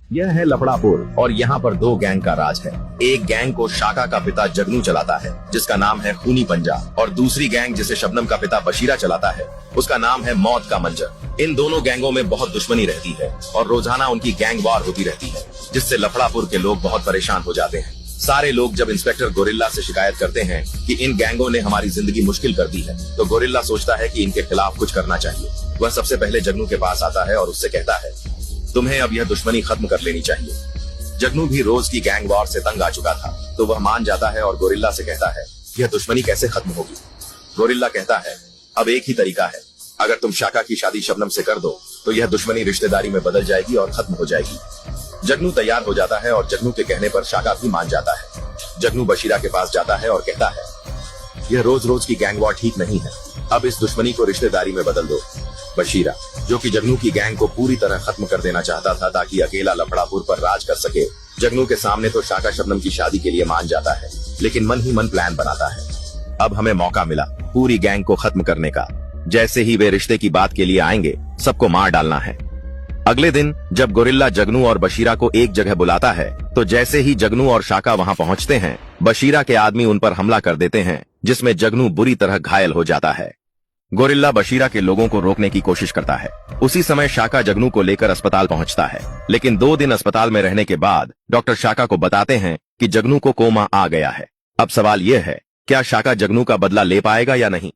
यह है लफड़ापुर और यहाँ पर दो गैंग का राज है। एक गैंग को शाका का पिता जगनू चलाता है जिसका नाम है खूनी पंजा, और दूसरी गैंग जिसे शबनम का पिता बशीरा चलाता है उसका नाम है मौत का मंजर। इन दोनों गैंगों में बहुत दुश्मनी रहती है और रोजाना उनकी गैंग वार होती रहती है, जिससे लफड़ापुर के लोग बहुत परेशान हो जाते हैं। सारे लोग जब इंस्पेक्टर गोरिल्ला से शिकायत करते हैं कि इन गैंगों ने हमारी जिंदगी मुश्किल कर दी है, तो गोरिल्ला सोचता है कि इनके खिलाफ कुछ करना चाहिए। वह सबसे पहले जगनू के पास आता है और उससे कहता है, तुम्हें अब यह दुश्मनी खत्म कर लेनी चाहिए। जगनू भी रोज की गैंग वॉर से तंग आ चुका था, तो वह मान जाता है और गोरिल्ला से कहता है, यह दुश्मनी कैसे खत्म होगी। गोरिल्ला कहता है, अब एक ही तरीका है, अगर तुम शाका की शादी शबनम से कर दो तो यह दुश्मनी रिश्तेदारी में बदल जाएगी और खत्म हो जाएगी। जगनू तैयार हो जाता है और जगनू के कहने पर शाका भी मान जाता है। जगनू बशीरा के पास जाता है और कहता है, यह रोज रोज की गैंग वॉर ठीक नहीं है, अब इस दुश्मनी को रिश्तेदारी में बदल दो। बशीरा, जो कि जगनू की गैंग को पूरी तरह खत्म कर देना चाहता था ताकि अकेला लफड़ापुर पर राज कर सके, जगनू के सामने तो शाका शबनम की शादी के लिए मान जाता है, लेकिन मन ही मन प्लान बनाता है। अब हमें मौका मिला पूरी गैंग को खत्म करने का। जैसे ही वे रिश्ते की बात के लिए आएंगे, सबको मार डालना है। अगले दिन जब गोरिल्ला जगनू और बशीरा को एक जगह बुलाता है, तो जैसे ही जगनू और शाका वहां पहुंचते हैं, बशीरा के आदमी उन पर हमला कर देते हैं, जिसमें जगनू बुरी तरह घायल हो जाता है। गोरिल्ला बशीरा के लोगों को रोकने की कोशिश करता है। उसी समय शाका जगनू को लेकर अस्पताल पहुंचता है, लेकिन 2 दिन अस्पताल में रहने के बाद डॉक्टर शाका को बताते हैं कि जगनू को कोमा आ गया है। अब सवाल यह है, क्या शाका जगनू का बदला ले पाएगा या नहीं।